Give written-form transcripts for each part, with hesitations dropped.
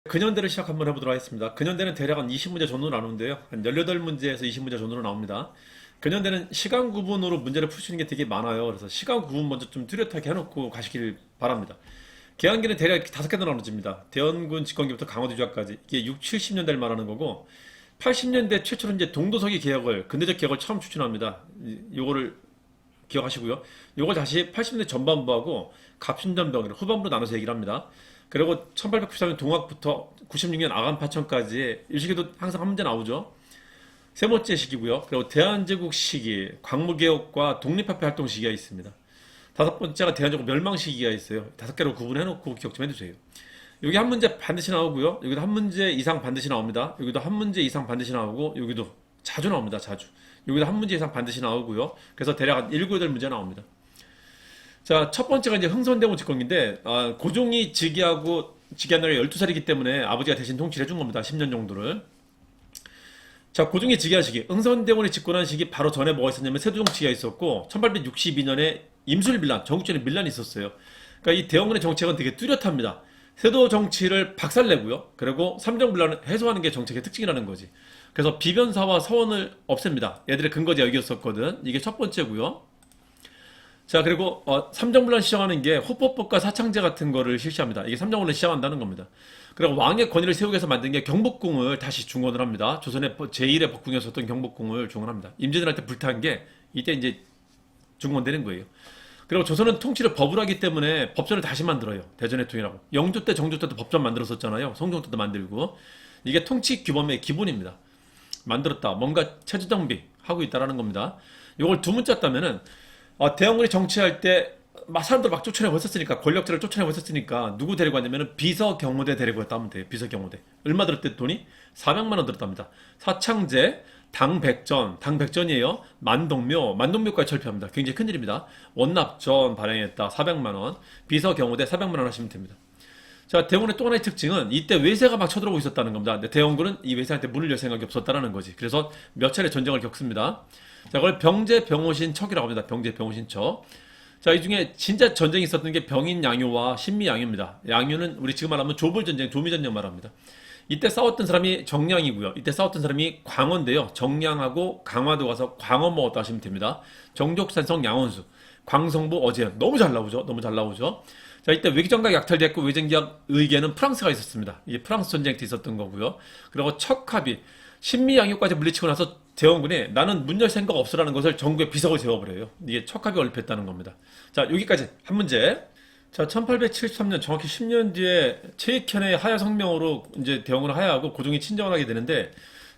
근현대를 시작 한번 해보도록 하겠습니다. 근현대는 대략 한 20문제 전후로 나누는데요. 한 18문제에서 20문제 전후로 나옵니다. 근현대는 시간 구분으로 문제를 풀 수 있는 게 되게 많아요. 그래서 시간 구분 먼저 좀 뚜렷하게 해놓고 가시길 바랍니다. 계한기는 대략 5개로 나눠집니다. 대원군 집권기부터 강화도 유작까지. 이게 6, 70년대를 말하는 거고, 80년대 최초로 이제 동도서기 개혁을, 근대적 개혁을 처음 추진합니다. 요거를 기억하시고요. 요걸 다시 80년대 전반부하고 갑신전병 후반부로 나눠서 얘기를 합니다. 그리고 1893년 동학부터 96년 아간 파천까지 이 시기도 항상 한 문제 나오죠. 세 번째 시기고요. 그리고 대한제국 시기, 광무개혁과 독립협회 활동 시기가 있습니다. 다섯 번째가 대한제국 멸망 시기가 있어요. 5개로 구분해놓고 기억 좀 해주세요. 여기 한 문제 반드시 나오고요. 여기도 한 문제 이상 반드시 나옵니다. 여기도 한 문제 이상 반드시 나오고 여기도 자주 나옵니다. 자주. 여기도 한 문제 이상 반드시 나오고요. 그래서 대략 한 7, 8문제 나옵니다. 자, 첫 번째가 이제 흥선대원 집권기인데, 고종이 즉위한 나이가 12살이기 때문에 아버지가 대신 통치를 해준 겁니다. 10년 정도를. 자, 고종이 즉위한 시기, 흥선대원이 집권한 시기 바로 전에 뭐가 있었냐면 세도정치가 있었고, 1862년에 임술밀란, 전국적인 밀란이 있었어요. 그러니까 이 대원군의 정책은 되게 뚜렷합니다. 세도 정치를 박살내고요. 그리고 삼정분란을 해소하는 게 정책의 특징이라는 거지. 그래서 비변사와 서원을 없앱니다. 얘들의 근거지가 여기였었거든. 이게 첫 번째고요. 자, 그리고 삼정분란 시정하는 게 호법법과 사창제 같은 거를 실시합니다. 이게 삼정분란 시정한다는 겁니다. 그리고 왕의 권위를 세우기 위해서 만든 게 경복궁을 다시 중원을 합니다. 조선의 제1의 법궁이었었던 경복궁을 중원합니다. 임진왜란때 불탄 게 이때 이제 중원되는 거예요. 그리고 조선은 통치를 법으로 하기 때문에 법전을 다시 만들어요. 대전해통이라고. 영조 때, 정조 때도 법전 만들었었잖아요. 성종 때도 만들고. 이게 통치 규범의 기본입니다. 만들었다. 뭔가 체제 정비하고 있다라는 겁니다. 이걸 두 문자 따면은 대원군이 정치할 때 막 사람들 막 쫓아내고 했었으니까 권력자를 쫓아내고 했었으니까 누구 데리고 왔냐면은 비서경호대 데리고 왔다 하면 돼요. 비서경호대. 얼마 들었대 돈이? 400만 원 들었답니다. 사창제, 당백전이에요. 만동묘까지 철폐합니다. 굉장히 큰일입니다. 원납전 발행했다. 400만 원. 비서경호대 400만 원 하시면 됩니다. 자, 대원군의 또 하나의 특징은 이때 외세가 막 쳐들어오고 있었다는 겁니다. 근데 대원군은 이 외세한테 문을 열 생각이 없었다는 거지. 그래서 몇 차례 전쟁을 겪습니다. 자, 그걸 병제 병오신 척이라고 합니다. 병제 병오신 척. 자, 이 중에 진짜 전쟁이 있었던 게 병인 양요와 신미 양요입니다. 양요는 우리 지금 말하면 조불 전쟁, 조미 전쟁 말합니다. 이때 싸웠던 사람이 정량이고요. 이때 싸웠던 사람이 광원인데요. 정량하고 강화도 가서 광원 먹었다 하시면 됩니다. 정족산성 양원수, 광성부 어제현. 너무 잘 나오죠. 너무 잘 나오죠. 자, 이때 외교장각 약탈됐고 외정기약 의계는 프랑스가 있었습니다. 이게 프랑스 전쟁 때 있었던 거고요. 그리고 척합이 신미양요까지 물리치고 나서 대원군이 나는 문 열 생각 없으라는 것을 전국에 비석을 세워버려요. 이게 척합이 얼핏했다는 겁니다. 자, 여기까지 한 문제. 자, 1873년 정확히 10년 뒤에 최익현의 하야 성명으로 이제 대원군을 하야하고 고종이 친정을 하게 되는데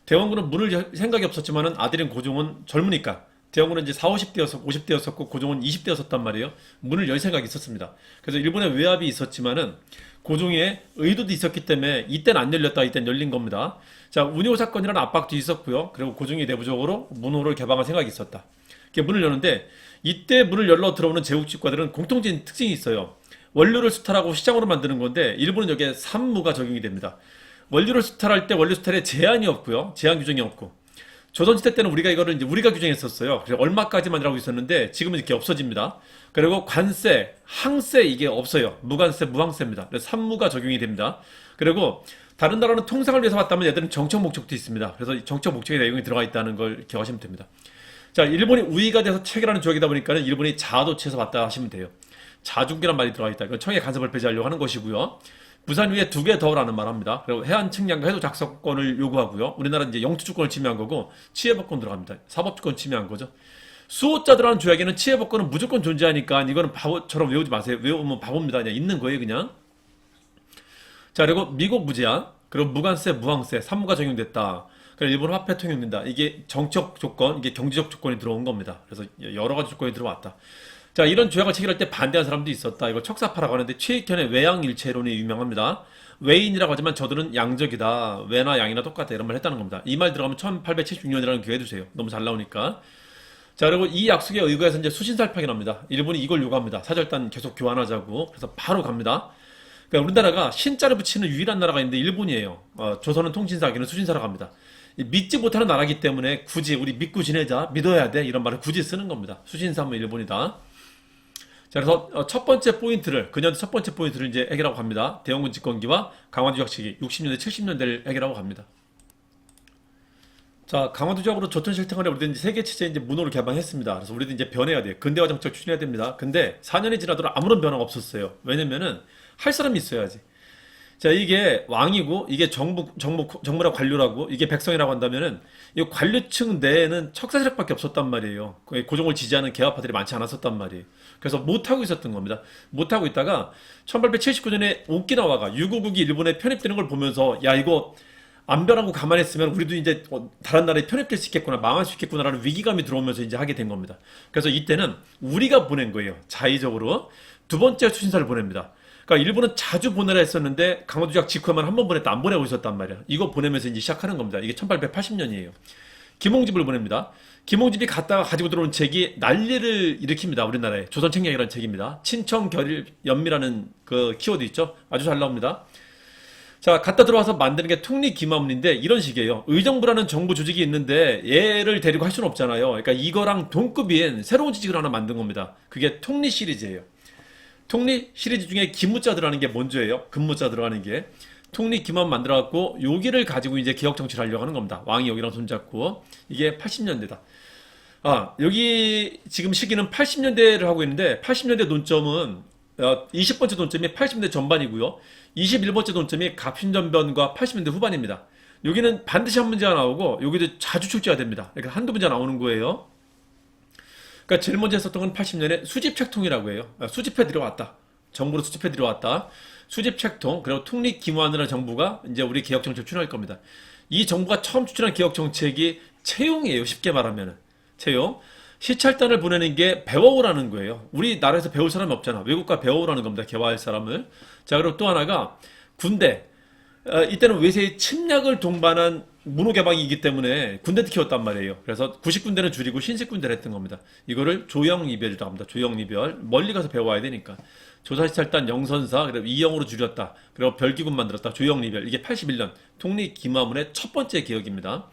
대원군은 문을 열 생각이 없었지만은 아들인 고종은 젊으니까 대원군은 이제 40, 50대였었고 고종은 20대였었단 말이에요. 문을 열 생각이 있었습니다. 그래서 일본의 외압이 있었지만은 고종의 의도도 있었기 때문에 이때는 안 열렸다, 이때는 열린 겁니다. 자, 운요 사건이라는 압박도 있었고요. 그리고 고종이 내부적으로 문호를 개방할 생각이 있었다. 이렇게 문을 여는데 이때 문을 열러 들어오는 제국주의과들은 공통적인 특징이 있어요. 원료를 수탈하고 시장으로 만드는 건데 일본은 여기에 산무가 적용이 됩니다. 원료를 수탈할 때 원료 수탈에 제한이 없고요. 제한 규정이 없고. 조선시대 때는 우리가 이거를 이제 우리가 규정했었어요. 그래서 얼마까지만이라고 있었는데 지금은 이렇게 없어집니다. 그리고 관세, 항세 이게 없어요. 무관세, 무항세입니다. 그래서 산무가 적용이 됩니다. 그리고 다른 나라는 통상을 위해서 왔다면 얘들은 정책 목적도 있습니다. 그래서 정책 목적의 내용이 들어가 있다는 걸 기억하시면 됩니다. 자, 일본이 우위가 돼서 체결하는 조약이다 보니까 일본이 자도체에서 왔다 하시면 돼요. 자중기란 말이 들어가 있다. 이건 청의 간섭을 배제하려고 하는 것이고요. 부산 위에 2개 더라는 말 합니다. 그리고 해안 측량과 해도 작성권을 요구하고요. 우리나라는 이제 영투주권을 침해한 거고 치해법권 들어갑니다. 사법주권 침해한 거죠. 수호자들하는 조약에는 치해법권은 무조건 존재하니까 이거는 바보처럼 외우지 마세요. 외우면 바보입니다. 그냥 있는 거예요, 그냥. 자, 그리고 미국 무제한, 그리고 무관세, 무항세, 산무가 적용됐다. 그리고 일본 화폐 통용된다. 이게 정책 조건, 이게 경제적 조건이 들어온 겁니다. 그래서 여러 가지 조건이 들어왔다. 자, 이런 조약을 체결할 때 반대한 사람도 있었다. 이거 척사파라고 하는데 최익현의 외양일체론이 유명합니다. 외인이라고 하지만 저들은 양적이다. 외나 양이나 똑같다. 이런 말 했다는 겁니다. 이 말 들어가면 1876년이라는 기회 해두세요. 너무 잘 나오니까. 자, 그리고 이 약속에 의거해서 이제 수신살파기 납니다. 일본이 이걸 요구합니다. 사절단 계속 교환하자고. 그래서 바로 갑니다. 그러니까 우리나라가 신자를 붙이는 유일한 나라가 있는데 일본이에요. 조선은 통신사, 여기는 수신사로 갑니다. 믿지 못하는 나라기 때문에 굳이 우리 믿고 지내자, 믿어야 돼 이런 말을 굳이 쓰는 겁니다. 수신사면 일본이다. 자, 그래서 첫 번째 포인트를, 근현대 첫 번째 포인트를 이제 해결하고 갑니다. 대원군 집권기와 강화도 지역 시기, 60년대, 70년대를 해결하고 갑니다. 자, 강화도 지역으로 조선 실태간에 우리도 이제 세계 체제 이제 문호를 개방했습니다. 그래서 우리도 이제 변해야 돼요. 근대화 정책 추진해야 됩니다. 근데 4년이 지나도록 아무런 변화가 없었어요. 왜냐면은 할 사람이 있어야지. 자, 이게 왕이고, 이게 정부라 관료라고, 이게 백성이라고 한다면은, 이 관료층 내에는 척사세력밖에 없었단 말이에요. 고종을 지지하는 개화파들이 많지 않았었단 말이에요. 그래서 못하고 있었던 겁니다. 못하고 있다가, 1879년에 오키나와가 유구국이 일본에 편입되는 걸 보면서, 야, 이거 안 변하고 가만히 있으면 우리도 이제 다른 나라에 편입될 수 있겠구나, 망할 수 있겠구나라는 위기감이 들어오면서 이제 하게 된 겁니다. 그래서 이때는 우리가 보낸 거예요. 자의적으로. 두 번째 추신사를 보냅니다. 그러니까 일본은 자주 보내라 했었는데 강화도 지역 직후에만 한 번 보냈다 안 보내고 있었단 말이야. 이거 보내면서 이제 시작하는 겁니다. 이게 1880년이에요. 김홍집을 보냅니다. 김홍집이 갔다가 가지고 들어온 책이 난리를 일으킵니다. 우리나라에. 조선책략이라는 책입니다. 친청결일 연미라는 그 키워드 있죠. 아주 잘 나옵니다. 자, 갖다 들어와서 만드는 게 통리기마문인데 이런 식이에요. 의정부라는 정부 조직이 있는데 얘를 데리고 할 수는 없잖아요. 그러니까 이거랑 동급인 새로운 조직을 하나 만든 겁니다. 그게 통리 시리즈예요. 통리 시리즈 중에 기무자 들어가는 게 먼저예요. 근무자 들어가는 게. 통리 기만 만들어갖고 여기를 가지고 이제 개혁 정치를 하려고 하는 겁니다. 왕이 여기랑 손잡고. 이게 80년대다. 아, 여기 지금 시기는 80년대를 하고 있는데 80년대 논점은 20번째 논점이 80년대 전반이고요. 21번째 논점이 갑신전변과 80년대 후반입니다. 여기는 반드시 한 문제가 나오고 여기도 자주 출제가 됩니다. 그러니까 한두 문제가 나오는 거예요. 그러니까 제일 먼저 했었던 건 80년에 수집책통이라고 해요. 수집해 들어왔다. 정부로 수집해 들어왔다. 수집책통, 그리고 통립기무하느라 정부가 이제 우리 개혁정책 추진할 겁니다. 이 정부가 처음 추진한 개혁정책이 채용이에요. 쉽게 말하면은. 채용. 시찰단을 보내는 게 배워오라는 거예요. 우리나라에서 배울 사람이 없잖아. 외국가 배워오라는 겁니다. 개화할 사람을. 자, 그리고 또 하나가 군대. 이때는 외세의 침략을 동반한 문호개방이기 때문에 군대도 키웠단 말이에요. 그래서 구식군대는 줄이고 신식군대를 했던 겁니다. 이거를 조영이별이라고 합니다. 조영이별. 멀리 가서 배워야 되니까. 조사시찰단 영선사, 그리고 이영으로 줄였다. 그리고 별기군 만들었다. 조영리별. 이게 81년 통립기마문의 첫 번째 개혁입니다.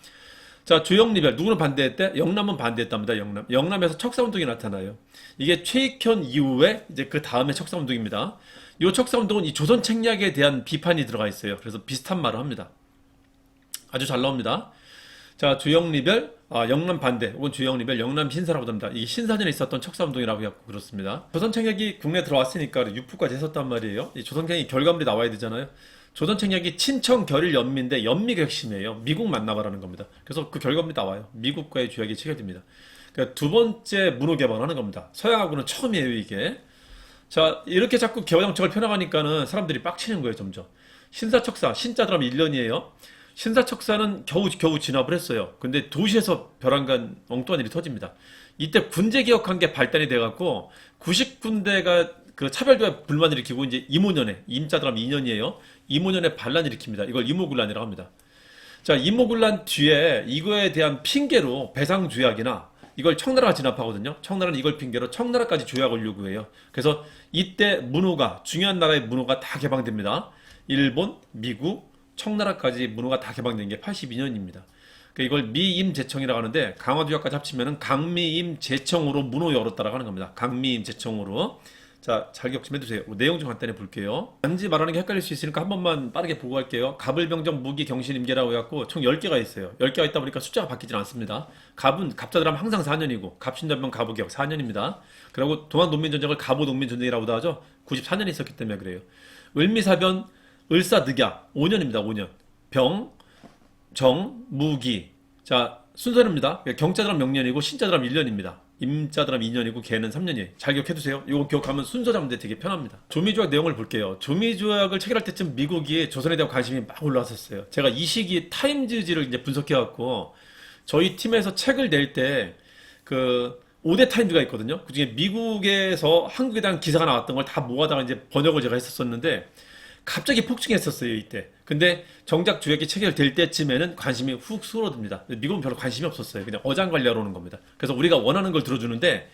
자, 조영리별. 누구는 반대했대? 영남은 반대했답니다. 영남. 영남에서 척사운동이 나타나요. 이게 최익현 이후에 이제 그 다음에 척사운동입니다. 이 척사운동은 이 조선 책략에 대한 비판이 들어가 있어요. 그래서 비슷한 말을 합니다. 아주 잘 나옵니다. 자, 조영리별, 영남 반대, 혹은 조영리별, 영남 신사라고 합니다. 이게 신사전에 있었던 척사운동이라고 해서 그렇습니다. 조선 책략이 국내에 들어왔으니까 유포까지 했었단 말이에요. 이 조선 책략이 결과물이 나와야 되잖아요. 조선 책략이 친청 결일 연미인데 연미가 핵심이에요. 미국 만나봐라는 겁니다. 그래서 그 결과물이 나와요. 미국과의 조약이 체결됩니다. 그러니까 두 번째 문호 개방하는 겁니다. 서양하고는 처음이에요, 이게. 자, 이렇게 자꾸 개화정책을 펴나가니까는 사람들이 빡치는 거예요, 점점. 신사척사, 신자 들어가면 1년이에요. 신사척사는 겨우 진압을 했어요. 근데 도시에서 벼랑간 엉뚱한 일이 터집니다. 이때 군제 개혁한 게 발단이 돼갖고 90군대가 그 차별도에 불만을 일으키고 이제 이모년에 임자 들어가면 2년이에요. 이모년에 반란을 일으킵니다. 이걸 이모군란이라고 합니다. 자, 이모군란 뒤에 이거에 대한 핑계로 배상조약이나 이걸 청나라가 진압하거든요. 청나라는 이걸 핑계로 청나라까지 조약을 요구해요. 그래서 이때 문호가, 중요한 나라의 문호가 다 개방됩니다. 일본, 미국, 청나라까지 문호가 다 개방된 게 82년입니다. 이걸 미임제청이라고 하는데 강화도약까지 합치면 강미임제청으로 문호 열었다라고 하는 겁니다. 강미임제청으로. 자, 잘 기억 좀 해두세요. 내용 좀 간단히 볼게요. 단지 말하는 게 헷갈릴 수 있으니까 한 번만 빠르게 보고 갈게요. 갑을병정 무기 경신임계라고 해갖고 총 10개가 있어요. 10개가 있다 보니까 숫자가 바뀌질 않습니다. 갑은 갑자들하면 항상 4년이고 갑신전병 갑우기역 4년입니다. 그리고 동학농민전쟁을 갑오농민전쟁이라고도 하죠. 94년에 있었기 때문에 그래요. 을미사변 을사늑약 5년입니다. 5년. 병, 정, 무기. 자, 순서입니다. 경자들하면 명년이고 신자들하면 1년입니다. 임자들하면 2년이고 개는 3년이에요. 잘 기억해두세요. 이거 기억하면 순서 잡는 데 되게 편합니다. 조미조약 내용을 볼게요. 조미조약을 체결할 때쯤 미국이 조선에 대한 관심이 막 올라왔었어요. 제가 이 시기 타임즈지를 이제 분석해갖고 저희 팀에서 책을 낼 때 그 5대 타임즈가 있거든요. 그 중에 미국에서 한국에 대한 기사가 나왔던 걸 다 모아다가 이제 번역을 제가 했었었는데 갑자기 폭증했었어요, 이때. 근데 정작 조약이 체결될 때쯤에는 관심이 훅 줄어듭니다. 미국은 별로 관심이 없었어요. 그냥 어장관리하러 오는 겁니다. 그래서 우리가 원하는 걸 들어주는데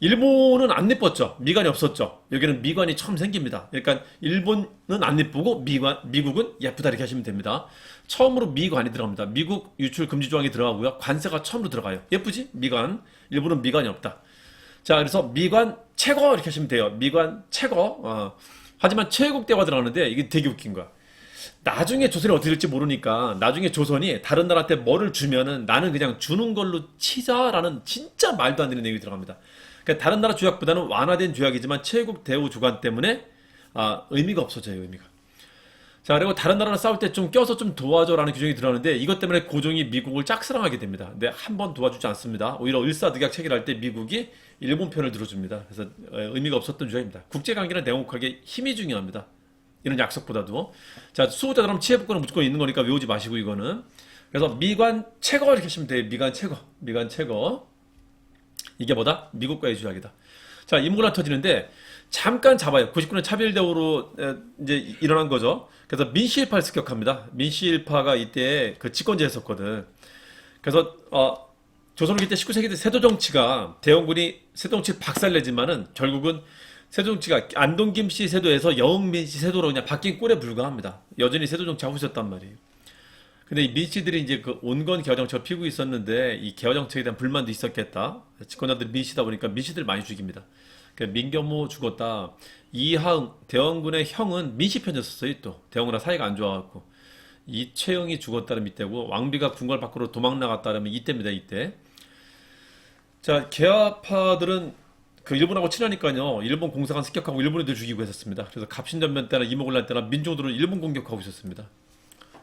일본은 안 예뻤죠. 미관이 없었죠. 여기는 미관이 처음 생깁니다. 그러니까 일본은 안 예쁘고 미국은 예쁘다 이렇게 하시면 됩니다. 처음으로 미관이 들어갑니다. 미국 유출 금지 조항이 들어가고요. 관세가 처음으로 들어가요. 예쁘지? 미관. 일본은 미관이 없다. 자, 그래서 미관 최고 이렇게 하시면 돼요. 미관 최고. 하지만 최국대가 들어가는데 이게 되게 웃긴 거야. 나중에 조선이 어떻게 될지 모르니까 나중에 조선이 다른 나라한테 뭐를 주면은 나는 그냥 주는 걸로 치자라는 진짜 말도 안 되는 내용이 들어갑니다. 그러니까 다른 나라 조약보다는 완화된 조약이지만 최국 대우 주관 때문에 의미가 없어져요, 의미가. 자, 그리고 다른 나라랑 싸울 때 좀 껴서 좀 도와줘라는 규정이 들어가는데 이것 때문에 고종이 미국을 짝사랑하게 됩니다. 근데 한 번 도와주지 않습니다. 오히려 을사늑약 체결할 때 미국이 일본 편을 들어줍니다. 그래서 의미가 없었던 조약입니다. 국제관계는 냉혹하게 힘이 중요합니다. 이런 약속보다도. 자, 수호자처럼 치해복권은 무조건 있는 거니까 외우지 마시고 이거는. 그래서 미관 최고 이렇게 하시면 돼요. 미관 최고. 미관 최고. 이게 뭐다? 미국과의 조약이다. 자, 인물란 터지는데 잠깐 잡아요. 99년 차별대우로 이제 일어난 거죠. 그래서 민씨일파를 습격합니다. 민씨일파가 이때 그 집권제 했었거든. 그래서 조선은 이때 19세기 때 세도 정치가 대원군이 세도 정치 박살내지만은 결국은 세도 정치가 안동김 씨 세도에서 여흥민 씨 세도로 그냥 바뀐 꼴에 불과합니다. 여전히 세도 정치 하고 있었단 말이에요. 근데 이 민씨들이 이제 그 온건 개화 정책을 피우고 있었는데 이 개화 정책에 대한 불만도 있었겠다. 집권자들이 민씨다 보니까 민씨들 많이 죽입니다. 민경무 죽었다. 이하응 대원군의 형은 민씨 편이었어요. 또 대원군과 사이가 안 좋아갖고 이최영이 죽었다는 밑대고 왕비가 궁궐 밖으로 도망 나갔다면 이때입니다. 이때. 자, 개화파들은 그 일본하고 친하니까요. 일본 공사관 습격하고 일본인들 죽이고 했었습니다. 그래서 갑신전면 때나 이모군란 때나 민중들은 일본 공격하고 있었습니다.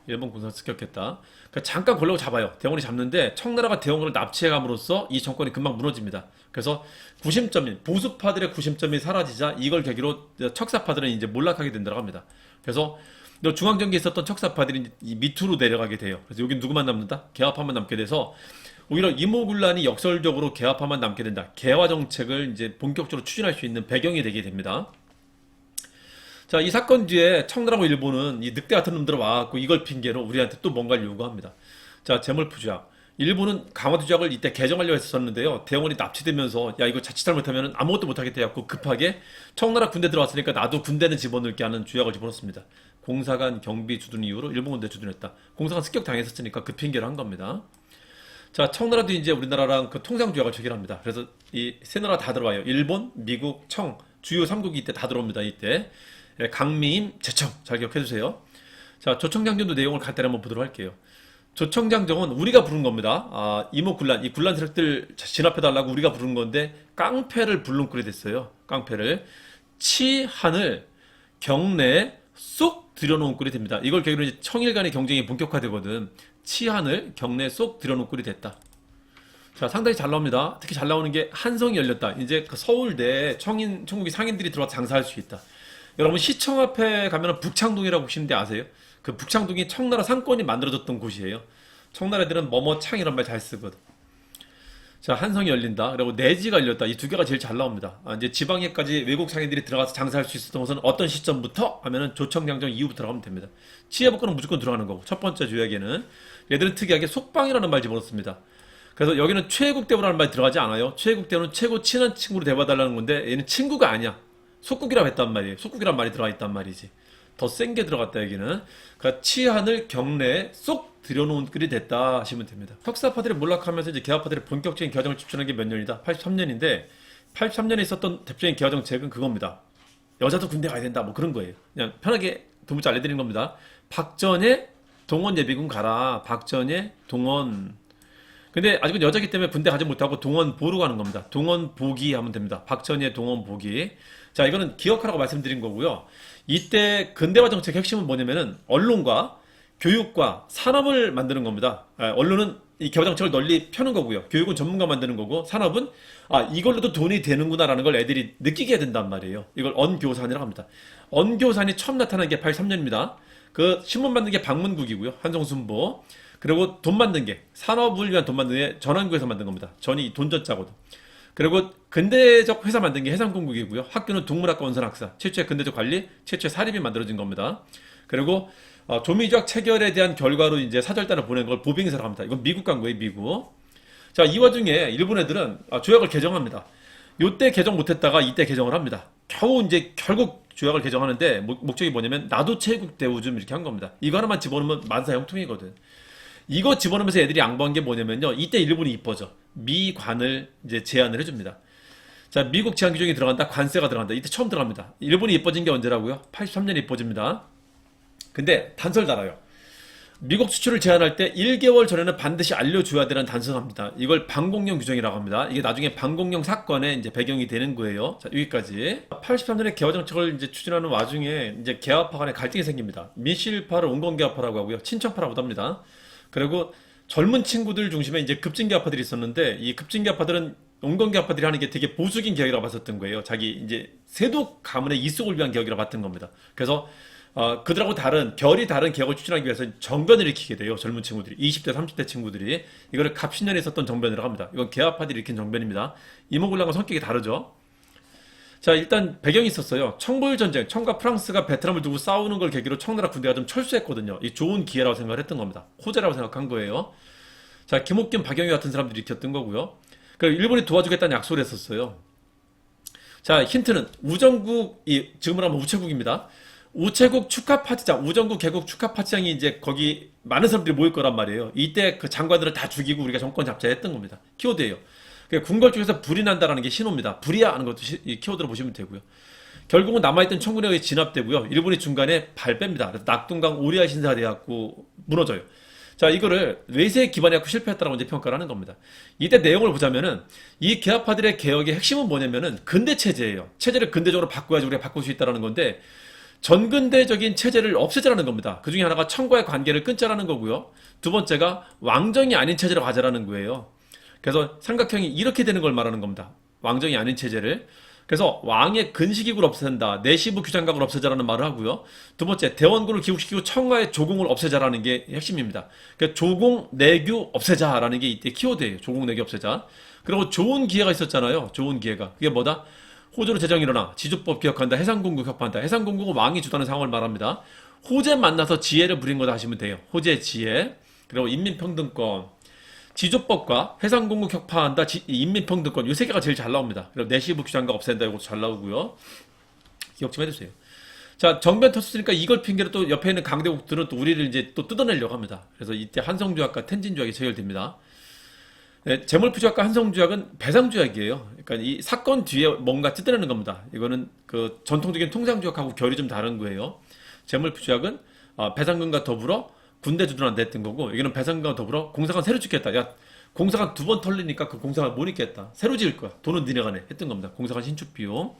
일본 군사 습격했다. 그러니까 잠깐 걸려고 잡아요. 대원이 잡는데 청나라가 대원군을 납치해감으로써 이 정권이 금방 무너집니다. 그래서 구심점인 보수파들의 구심점이 사라지자 이걸 계기로 척사파들은 이제 몰락하게 된다고 합니다. 그래서 중앙정기에 있었던 척사파들이 이 밑으로 내려가게 돼요. 그래서 여기 누구만 남는다? 개화파만 남게 돼서 오히려 이모군란이 역설적으로 개화파만 남게 된다. 개화 정책을 이제 본격적으로 추진할 수 있는 배경이 되게 됩니다. 자, 이 사건 뒤에 청나라하고 일본은 이 늑대 같은 놈들 와갖고 이걸 핑계로 우리한테 또 뭔가를 요구합니다. 자, 재물포 조약. 일본은 강화도 조약을 이때 개정하려고 했었는데요. 대원이 납치되면서 야 이거 자칫 잘못하면 아무것도 못하겠다 해갖고 급하게 청나라 군대 들어왔으니까 나도 군대는 집어넣을게 하는 조약을 집어넣습니다. 공사관 경비 주둔 이후로 일본 군대 주둔했다. 공사관 습격 당했었으니까 그 핑계로 한 겁니다. 자, 청나라도 이제 우리나라랑 그 통상 조약을 체결합니다. 그래서 이 세 나라 다 들어와요. 일본, 미국, 청 주요 3국이 이때 다 들어옵니다. 이때. 강미임, 제청 잘 기억해주세요. 자, 조청장정도 내용을 간단히 한번 보도록 할게요. 조청장정은 우리가 부른 겁니다. 이모군란, 이 군란 세력들 진압해달라고 우리가 부른 건데 깡패를 불능꿀이 됐어요. 깡패를 치한을 경내에 쏙 들여놓은 꿀이 됩니다. 이걸 계기로 이제 청일 간의 경쟁이 본격화되거든. 치한을 경내에 쏙 들여놓은 꿀이 됐다. 자, 상당히 잘 나옵니다. 특히 잘 나오는 게 한성이 열렸다. 이제 그 서울대 청국이 상인들이 들어와서 장사할 수 있다. 여러분 시청 앞에 가면 북창동이라고 보시는데 아세요? 그 북창동이 청나라 상권이 만들어졌던 곳이에요. 청나라 애들은 뭐뭐창 이런 말 잘 쓰거든. 자, 한성이 열린다. 그리고 내지가 열렸다. 이 두 개가 제일 잘 나옵니다. 이제 지방에까지 외국 상인들이 들어가서 장사할 수 있었던 것은 어떤 시점부터 하면은 조청장정 이후부터 들어가면 됩니다. 치해복권은 무조건 들어가는 거고 첫 번째 조약에는 얘들은 특이하게 속방이라는 말 집어넣습니다. 그래서 여기는 최국대우라는 말이 들어가지 않아요. 최국대우는 최고 친한 친구로 대봐달라는 건데 얘는 친구가 아니야. 속국이라고 했단 말이에요. 속국이란 말이 들어가 있단 말이지. 더 센 게 들어갔다 여기는. 그러니까 치한을 경내에 쏙 들여놓은 끓이 됐다 하시면 됩니다. 척사파들이 몰락하면서 이제 개화파들이 본격적인 개화정을 집중한 게 몇 년이다? 83년인데 83년에 있었던 대표적인 개화정책은 그겁니다. 여자도 군대 가야 된다 뭐 그런 거예요. 그냥 편하게 도무지 알려드리는 겁니다. 박전에 동원 예비군 가라. 박전에 동원. 근데 아직은 여자기 때문에 군대 가지 못하고 동원 보로 가는 겁니다. 동원 보기 하면 됩니다. 박전의 동원 보기. 자, 이거는 기억하라고 말씀드린 거고요. 이때 근대화 정책의 핵심은 뭐냐면은 언론과 교육과 산업을 만드는 겁니다. 언론은 이 개화 정책을 널리 펴는 거고요. 교육은 전문가 만드는 거고 산업은 이걸로도 돈이 되는구나라는 걸 애들이 느끼게 해야 된단 말이에요. 이걸 언교산이라고 합니다. 언교산이 처음 나타난 게 83년입니다. 그 신문 만든 게 박문국이고요. 한정순보. 그리고 돈 만든 게 산업을 위한 돈 만든 게 전환구에서 만든 겁니다. 전이 돈전자거든. 그리고 근대적 회사 만든 게 해상공국이고요. 학교는 동물학과 원산학사, 최초의 근대적 관리, 최초의 사립이 만들어진 겁니다. 그리고 조미조약 체결에 대한 결과로 이제 사절단을 보낸 걸 보빙사라고 합니다. 이건 미국 간 거예요, 미국. 자, 이 와중에 일본 애들은 조약을 개정합니다. 요때 개정 못했다가 이때 개정을 합니다. 겨우 이제 결국 조약을 개정하는데 목적이 뭐냐면 나도 최국 대우 좀 이렇게 한 겁니다. 이거 하나만 집어넣으면 만사 형통이거든. 이거 집어넣으면서 애들이 양보한 게 뭐냐면요. 이때 일본이 이뻐져. 미관을 이제 제안을 해줍니다. 자, 미국 제한 규정이 들어간다. 관세가 들어간다. 이때 처음 들어갑니다. 일본이 이뻐진 게 언제라고요? 83년에 이뻐집니다. 근데 단서를 달아요. 미국 수출을 제한할 때 1개월 전에는 반드시 알려줘야 되는 단서합니다. 이걸 방공령 규정이라고 합니다. 이게 나중에 방공령 사건의 이제 배경이 되는 거예요. 자, 여기까지. 83년에 개화 정책을 이제 추진하는 와중에 이제 개화파 간에 갈등이 생깁니다. 민실파를 온건개화파라고 하고요. 친청파라고도 합니다. 그리고 젊은 친구들 중심에 이제 급진개화파들이 있었는데 이 급진개화파들은 온건개화파들이 하는 게 되게 보수적인 개혁이라고 봤었던 거예요. 자기 이제 세도 가문의 이속을 위한 개혁이라고 봤던 겁니다. 그래서 그들하고 결이 다른 개혁을 추진하기 위해서 정변을 일으키게 돼요. 젊은 친구들이. 20대, 30대 친구들이. 이거를 갑신년에 있었던 정변이라고 합니다. 이건 개화파들이 일으킨 정변입니다. 이모군란과 성격이 다르죠. 자, 일단 배경이 있었어요. 청불전쟁, 청과 프랑스가 베트남을 두고 싸우는 걸 계기로 청나라 군대가 좀 철수했거든요. 이 좋은 기회라고 생각을 했던 겁니다. 호재라고 생각한 거예요. 자, 김옥균, 박영희 같은 사람들이 일으켰던 거고요. 그리고 일본이 도와주겠다는 약속을 했었어요. 자, 힌트는 지금으로 하면 우체국입니다. 우체국 축하 파티장, 우정국 개국 축하 파티장이 이제 거기 많은 사람들이 모일 거란 말이에요. 이때 그 장관들을 다 죽이고 우리가 정권 잡자 했던 겁니다. 키워드예요. 궁궐 쪽에서 불이 난다라는 게 신호입니다. 불이야 하는 것도 이 키워드로 보시면 되고요. 결국은 남아있던 청군력이 진압되고요. 일본이 중간에 발 뺍니다. 그래서 낙동강 오리아 신사돼갖고 무너져요. 자, 이거를 외세에 기반해갖고 실패했다라고 이제 평가를 하는 겁니다. 이때 내용을 보자면은 이 개화파들의 개혁의 핵심은 뭐냐면은 근대 체제예요. 체제를 근대적으로 바꿔야지 우리가 바꿀 수 있다라는 건데 전근대적인 체제를 없애자라는 겁니다. 그 중에 하나가 청과의 관계를 끊자라는 거고요. 두 번째가 왕정이 아닌 체제를 가자라는 거예요. 그래서 삼각형이 이렇게 되는 걸 말하는 겁니다. 왕정이 아닌 체제를. 그래서 왕의 근시기구를 없앤다. 내시부 규장각을 없애자라는 말을 하고요. 두 번째, 대원군을 기국시키고 청과의 조공을 없애자라는 게 핵심입니다. 그러니까 조공, 내규 없애자라는 게 이때 키워드예요. 조공, 내규 없애자. 그리고 좋은 기회가 있었잖아요. 좋은 기회가. 그게 뭐다? 호조로 재정이 일어나 지주법 기억한다. 해상공국 협파한다. 해상공국은 왕이 주도하는 상황을 말합니다. 호재 만나서 지혜를 부린 거다 하시면 돼요. 호재 지혜. 그리고 인민평등권. 지주법과 해상공국 격파한다, 인민평등권, 이 세 개가 제일 잘 나옵니다. 그리고 내시부 규장과 없앤다, 이것도 잘 나오고요. 기억 좀 해주세요. 자, 정변 터졌으니까 이걸 핑계로 또 옆에 있는 강대국들은 또 우리를 이제 또 뜯어내려고 합니다. 그래서 이때 한성조약과 텐진조약이 체결됩니다. 네, 재물푸조약과 한성조약은 배상조약이에요. 그러니까 이 사건 뒤에 뭔가 뜯어내는 겁니다. 이거는 그 전통적인 통상조약하고 결이 좀 다른 거예요. 재물푸조약은 배상금과 더불어 군대 주둔한다 했던 거고, 여기는 배상금과 더불어 공사관 새로 짓겠다. 야, 공사관 두 번 털리니까 그 공사관 못 있겠다. 새로 지을 거야. 돈은 니네가 내. 했던 겁니다. 공사관 신축 비용.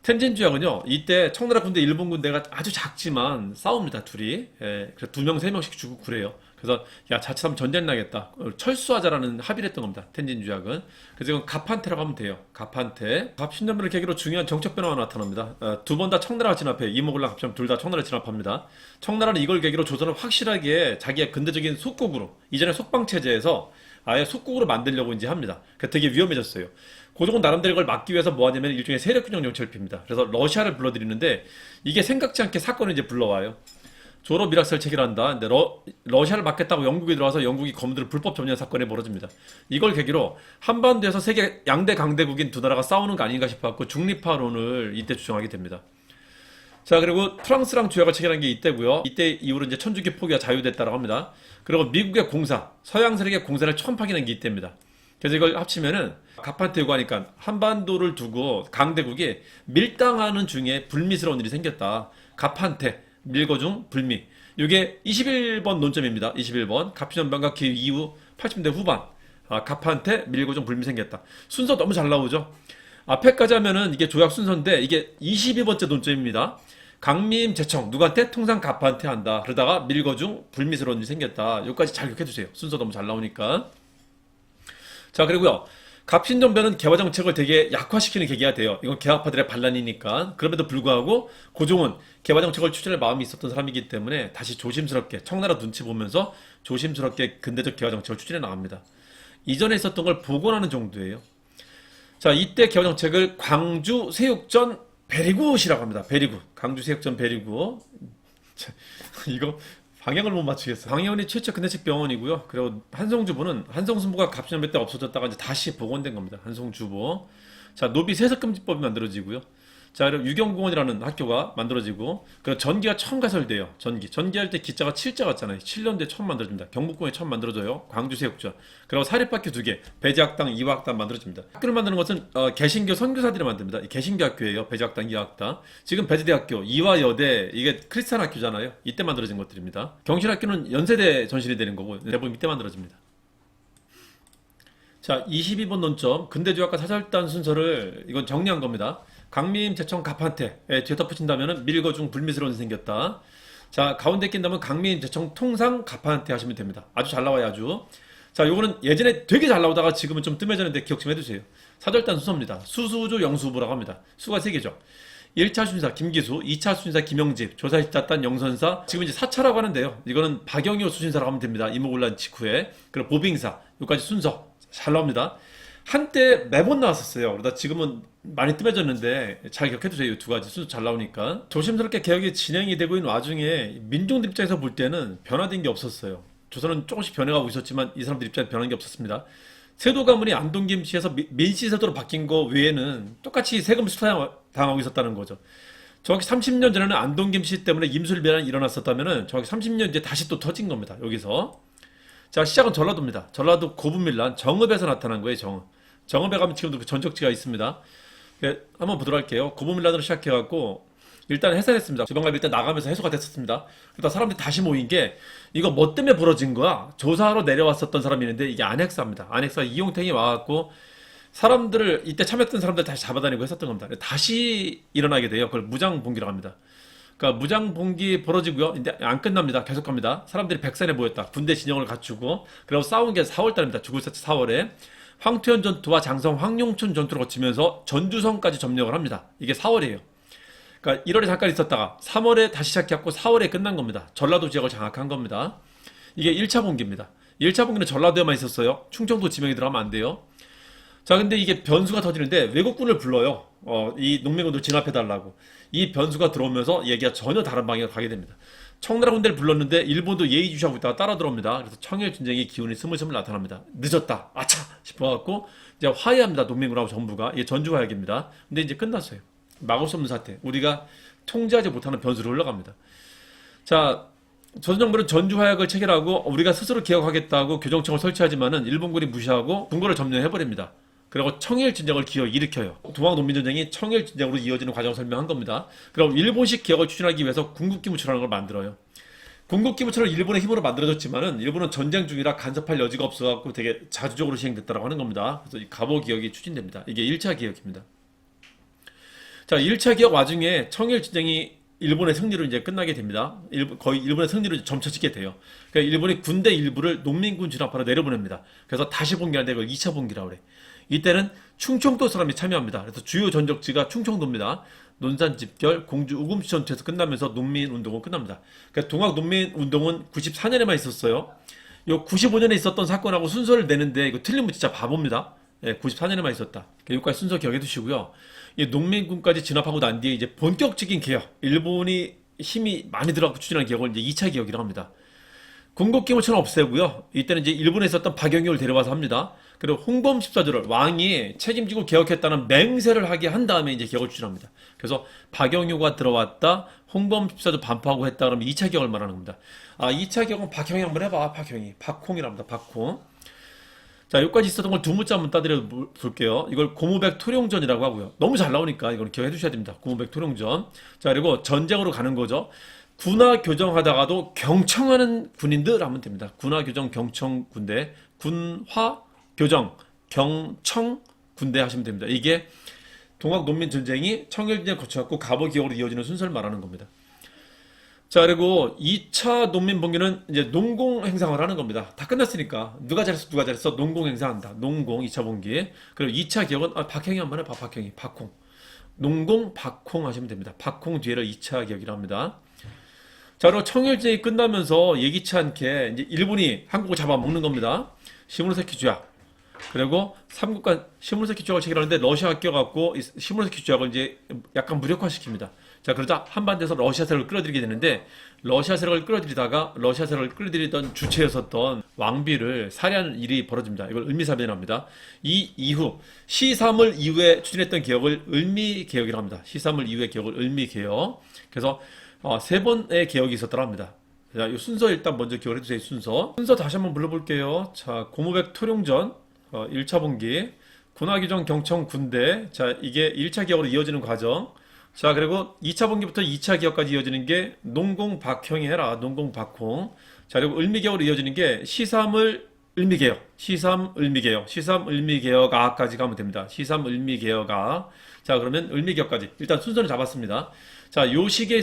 텐진주약은요, 이때 청나라 군대, 일본 군대가 아주 작지만 싸웁니다, 둘이. 예, 그래서 두 명, 세 명씩 죽고 그래요. 그래서, 야, 자칫하면 전쟁 나겠다. 철수하자라는 합의를 했던 겁니다, 텐진주약은. 그래서 이건 갑한테라고 하면 돼요. 갑한테. 갑신년을 계기로 중요한 정책 변화가 나타납니다. 두 번 다 청나라가 진압해. 이모군랑 합치면 둘 다 청나라를 진압합니다. 청나라는 이걸 계기로 조선을 확실하게 자기의 근대적인 속국으로, 이전에 속방체제에서 아예 속국으로 만들려고 이제 합니다. 그러니까 되게 위험해졌어요. 고종은 나름대로 이걸 막기 위해서 뭐 하냐면 일종의 세력균형 정책을 핍니다. 그래서 러시아를 불러들이는데 이게 생각지 않게 사건을 이제 불러와요. 조로 미락설 체결한다. 근데 러시아를 막겠다고 영국이 들어와서 영국이 검들을 불법 점령 사건이 벌어집니다. 이걸 계기로 한반도에서 세계 양대 강대국인 두 나라가 싸우는 거 아닌가 싶어갖고 중립화론을 이때 주장하게 됩니다. 자, 그리고 프랑스랑 조약을 체결한 게 이때고요. 이때 이후로 이제 천주교 포기가 자유됐다고 합니다. 그리고 미국의 공사, 서양 세력의 공사를 처음 파견한 게 이때입니다. 그래서 이걸 합치면은 갑한테고 하니까 한반도를 두고 강대국이 밀당하는 중에 불미스러운 일이 생겼다. 갑한테, 밀거중, 불미. 이게 21번 논점입니다. 21번. 갑신연변과 그 이후 80대 후반. 갑한테, 밀거중, 불미 생겼다. 순서 너무 잘 나오죠? 앞에까지 하면은 이게 조약 순서인데 이게 22번째 논점입니다. 강림 제청 누구한테? 통상 갑한테 한다. 그러다가 밀거중 불미스러운 일이 생겼다. 여기까지 잘 기억해두세요. 순서 너무 잘 나오니까. 자, 그리고요. 갑신정변은 개화 정책을 되게 약화시키는 계기가 돼요. 이건 개화파들의 반란이니까. 그럼에도 불구하고 고종은 개화 정책을 추진할 마음이 있었던 사람이기 때문에 다시 조심스럽게 청나라 눈치 보면서 조심스럽게 근대적 개화 정책을 추진해 나갑니다. 이전에 있었던 걸 복원하는 정도예요. 자, 이때 개화 정책을 광주 세육전 베리굿이라고 합니다. 베리굿. 강주 세육전 베리굿. 자, 이거 방향을 못 맞추겠어요. 광해군이 최초 근대식 병원이고요. 그리고 한송주보는 한송순보가 갑신연변 때 없어졌다가 이제 다시 복원된 겁니다. 한송주보. 자, 노비 세습금지법이 만들어지고요. 자, 그리고 유경공원이라는 학교가 만들어지고, 그 전기가 처음 가설돼요. 전기할 때 기자가 7자 같잖아요. 7년도에 처음 만들어집니다. 경북공원이 처음 만들어져요. 광주세육자. 그리고 사립학교 2개, 배제학당, 이화학당 만들어집니다. 학교를 만드는 것은 개신교 선교사들이 만듭니다. 개신교 학교예요. 배제학당, 이화학당. 지금 배제대학교, 이화여대, 이게 크리스찬 학교잖아요. 이때 만들어진 것들입니다. 경실학교는 연세대 전실이 되는 거고, 대부분 이때 만들어집니다. 자, 22번 논점 근대주의학과 사설단 순서를 이건 정리한 겁니다. 강림, 재청, 갑한테 뒤에 덧붙인다면 밀거중 불미스러운 일이 생겼다. 자, 가운데 낀다면 강림, 재청, 통상, 갑한테 하시면 됩니다. 아주 잘 나와요, 아주. 자, 요거는 예전에 되게 잘 나오다가 지금은 좀 뜸해졌는데 기억 좀 해두세요. 사절단 순서입니다. 수수조, 영수부라고 합니다. 수가 3개죠. 1차 순사 김기수, 2차 순사 김영집, 조사십자단 영선사, 지금 이제 4차라고 하는데요. 이거는 박영효 수신사라고 하면 됩니다. 이모곤란 직후에. 그리고 보빙사, 여기까지 순서 잘 나옵니다. 한때 매번 나왔었어요. 그러다 지금은 많이 뜸해졌는데 잘 기억해두세요. 이 두 가지 순서 잘 나오니까. 조심스럽게 개혁이 진행이 되고 있는 와중에 민중들 입장에서 볼 때는 변화된 게 없었어요. 조선은 조금씩 변해가고 있었지만 이 사람들 입장에 변한 게 없었습니다. 세도 가문이 안동김씨에서 민씨세도로 바뀐 거 외에는 똑같이 세금 수탁당하고 있었다는 거죠. 정확히 30년 전에는 안동김씨 때문에 임술변환이 일어났었다면 정확히 30년 뒤에 다시 또 터진 겁니다. 여기서. 자, 시작은 전라도입니다. 전라도 고분밀란 정읍에서 나타난 거예요. 정읍에 가면 지금도 그 전적지가 있습니다. 한번 보도록 할게요. 고분밀란으로 시작해갖고 일단 해산했습니다. 지방갑이 일단 나가면서 해소가 됐었습니다. 그러다 사람들이 다시 모인 게 이거 뭐 때문에 벌어진 거야? 조사하러 내려왔었던 사람이 있는데 이게 안핵사입니다. 안핵사 이용택이 와갖고 사람들을 이때 참여했던 사람들 다시 잡아다니고 했었던 겁니다. 다시 일어나게 돼요. 그걸 무장봉기라고 합니다. 그러니까 무장봉기 벌어지고요. 근데 안 끝납니다. 계속 갑니다. 사람들이 백산에 모였다. 군대 진영을 갖추고 그리고 싸운 게 4월달입니다. 죽을사치 4월에 황투현 전투와 장성 황룡춘 전투를 거치면서 전주성까지 점령을 합니다. 이게 4월이에요. 그러니까 1월에 잠깐 있었다가 3월에 다시 시작했고 4월에 끝난 겁니다. 전라도 지역을 장악한 겁니다. 이게 1차 봉기입니다. 1차 봉기는 전라도에만 있었어요. 충청도 지명이 들어가면 안 돼요. 자, 근데 이게 변수가 터지는데 외국군을 불러요. 이 농민군들 진압해달라고. 이 변수가 들어오면서 얘기가 전혀 다른 방향으로 가게 됩니다. 청나라 군대를 불렀는데 일본도 예의주시하고 있다가 따라 들어옵니다. 그래서 청일전쟁의 기운이 스물스물 나타납니다. 늦었다. 아차! 싶어갖고 이제 화해합니다. 농민군하고 정부가. 이게 전주화약입니다. 근데 이제 끝났어요. 막을 수 없는 사태. 우리가 통제하지 못하는 변수로 흘러갑니다. 자, 조선정부는 전주화약을 체결하고 우리가 스스로 개혁하겠다고 교정청을 설치하지만은 일본군이 무시하고 궁궐을 점령해버립니다. 그리고 청일전쟁을 일으켜요. 동학농민전쟁이 청일전쟁으로 이어지는 과정을 설명한 겁니다. 그리고 일본식 개혁을 추진하기 위해서 군국기무처라는 걸 만들어요. 군국기무처를 일본의 힘으로 만들어졌지만은 일본은 전쟁 중이라 간섭할 여지가 없어갖고 되게 자주적으로 시행됐다고 하는 겁니다. 그래서 이 갑오개혁이 추진됩니다. 이게 1차 개혁입니다. 자, 1차 개혁 와중에 청일전쟁이 일본의 승리로 이제 끝나게 됩니다. 거의 일본의 승리로 점쳐지게 돼요. 그러니까 일본이 군대 일부를 농민군 진압하러 내려보냅니다. 그래서 다시 봉기하는데 그걸 2차 봉기라고 그래. 이때는 충청도 사람이 참여합니다. 그래서 주요 전적지가 충청도입니다. 논산 집결, 공주 우금시 전투에서 끝나면서 농민운동은 끝납니다. 그러니까 동학농민운동은 94년에만 있었어요. 요 95년에 있었던 사건하고 순서를 내는데 이거 틀리면 진짜 바보입니다. 94년에만 있었다. 여기까지 순서 기억해 두시고요. 이 농민군까지 진압하고 난 뒤에 이제 본격적인 개혁, 일본이 힘이 많이 들어가고 추진한 개혁을 이제 2차 개혁이라고 합니다. 군국기무처는 없애고요. 이때는 이제 일본에 있었던 박영효를 데려와서 합니다. 그리고 홍범 14조를 왕이 책임지고 개혁했다는 맹세를 하게 한 다음에 이제 개혁을 추진합니다. 그래서 박영효가 들어왔다, 홍범 14조 반포하고 했다 그러면 2차 개혁을 말하는 겁니다. 아, 2차 개혁은 박형이 한번 해봐. 박홍이랍니다. 박홍. 자, 여기까지 있었던 걸 두 문자 한번 따드려 볼게요. 이걸 고무백 토룡전이라고 하고요. 너무 잘 나오니까 이걸 기억해 두셔야 됩니다. 고무백 토룡전. 자, 그리고 전쟁으로 가는 거죠. 군화 교정하다가도 경청하는 군인들 하면 됩니다. 군화 교정 경청 군대, 군화 교정 경청 군대 하시면 됩니다. 이게 동학농민 전쟁이 청일전쟁 거쳐갖고 갑오개혁으로 이어지는 순서를 말하는 겁니다. 자, 그리고 2차 농민봉기는 이제 농공 행상을 하는 겁니다. 다 끝났으니까 누가 잘했어 농공 행사한다. 농공 2차 봉기. 그리고 2차 개혁은 박형이 한번 해봐. 박홍. 농공 박홍 하시면 됩니다. 박홍 뒤에를 2차 개혁이라고 합니다. 자, 그리고 청일전쟁이 끝나면서 예기치 않게 이제 일본이 한국을 잡아먹는 겁니다. 시모노세키 조약. 그리고 삼국간 시모노세키 조약을 체결하는데 러시아가 껴갖고 시모노세키 조약을 이제 약간 무력화시킵니다. 자, 그러자 한반도에서 러시아 세력을 끌어들이게 되는데, 러시아 세력을 끌어들이다가 러시아 세력을 끌어들이던 주체였었던 왕비를 살해하는 일이 벌어집니다. 이걸 을미사변합니다. 이 이후 시사물 이후에 추진했던 개혁을 을미개혁이라고 합니다. 시사물 이후의 개혁을 을미개혁. 그래서 세 번의 개혁이 있었더라 합니다. 자, 이 순서 일단 먼저 기억을 해주세요. 순서 다시 한번 불러볼게요. 자, 고무백 토룡전 1차 분기, 군화규정 경청 군대. 자, 이게 1차 개혁으로 이어지는 과정. 자, 그리고 2차 분기부터 2차 개혁까지 이어지는 게 농공 박형이 해라. 농공 박홍. 자, 그리고 을미개혁으로 이어지는 게 시삼을 을미개혁. 시삼 을미개혁. 시삼 을미개혁아까지 가면 됩니다. 시삼 을미개혁아. 자, 그러면 을미개혁까지. 일단 순서를 잡았습니다. 자, 요 시기에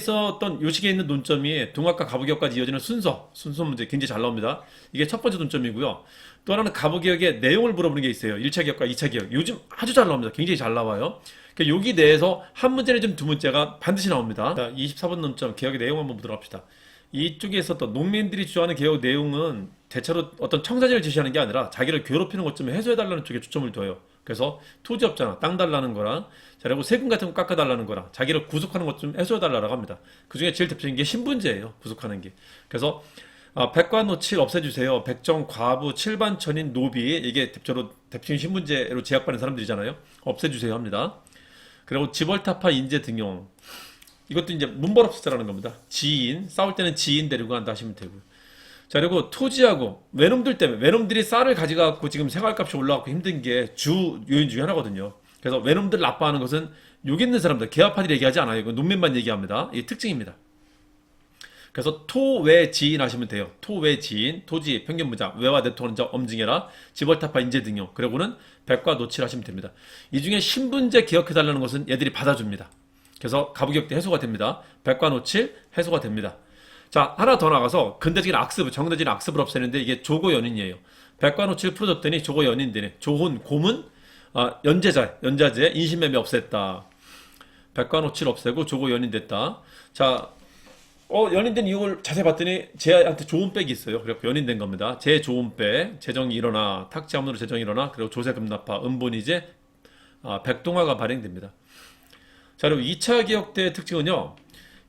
있는 논점이 동학과 가부개혁까지 이어지는 순서 문제 굉장히 잘 나옵니다. 이게 첫 번째 논점이고요. 또 하나는 가부개혁의 내용을 물어보는 게 있어요. 1차 개혁과 2차 개혁. 요즘 아주 잘 나옵니다. 굉장히 잘 나와요. 그러니까 여기 내에서 한 문제 내지는 두 문제가 반드시 나옵니다. 자, 24번 논점 개혁의 내용 한번 보도록 합시다. 이쪽에 있었던 농민들이 주장하는 개혁 내용은 대체로 어떤 청사진을 제시하는 게 아니라 자기를 괴롭히는 것 좀 해소해달라는 쪽에 초점을 둬요. 그래서 토지 없잖아, 땅 달라는 거랑, 자, 그리고 세금 같은 거 깎아달라는 거랑, 자기를 구속하는 것 좀 해소해달라고 합니다. 그 중에 제일 대표적인 게 신분제예요. 구속하는 게. 그래서 백과노칠 없애주세요. 백정, 과부, 칠반천인, 노비, 이게 대표적인 신분제로 제약받는 사람들이잖아요. 없애주세요 합니다. 그리고 지벌타파 인재 등용. 이것도 이제 문벌업소자라는 겁니다. 지인, 싸울 때는 지인 데리고 간다 하시면 되고요. 자, 그리고 토지하고 외놈들 때문에, 외놈들이 쌀을 가져가고 지금 생활값이 올라가고 힘든 게 주 요인 중에 하나거든요. 그래서 외놈들 나빠하는 것은 여기 있는 사람들, 개화파들이 얘기하지 않아요. 이건 농민만 얘기합니다. 이게 특징입니다. 그래서 토외지인 하시면 돼요. 토외지인, 토지, 평균 무장, 외와 내토는 자 엄징해라, 지벌타파 인재 등용, 그리고는 백과 노칠 하시면 됩니다. 이 중에 신분제 개혁해달라는 것은 얘들이 받아줍니다. 그래서 가부개혁 때 해소가 됩니다. 백과 노칠 해소가 됩니다. 자, 하나 더 나가서 근대적인 악습, 정대적인 악습을 없애는데 이게 조고연인이에요. 백과 노칠 풀어줬더니 조고연인되네. 조혼, 고문, 연자제, 인신매매 없앴다. 백과 노칠 없애고 조고연인 됐다. 자, 연인된 이유를 자세히 봤더니 쟤한테 좋은 백이 있어요. 그래서 연인된 겁니다. 제 좋은 백, 재정이 일어나, 탁지함으로 재정이 일어나, 그리고 조세금납파, 은본이제, 백동화가 발행됩니다. 자, 그리고 2차 개혁 때 특징은요,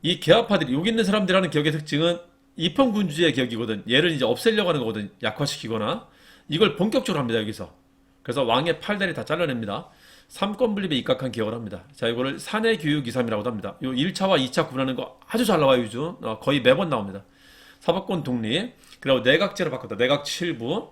이 개화파들이, 여기 있는 사람들이 하는 개혁의 특징은 입헌군주제의 개혁이거든. 얘를 이제 없애려고 하는 거거든. 약화시키거나. 이걸 본격적으로 합니다, 여기서. 그래서 왕의 팔다리 다 잘라냅니다. 삼권 분립에 입각한 개혁을 합니다. 자, 이거를 사내교육 2.3이라고도 합니다. 요 1차와 2차 구분하는 거 아주 잘 나와요, 요즘. 거의 매번 나옵니다. 사법권 독립, 그리고 내각제로 바꿨다. 내각 7부.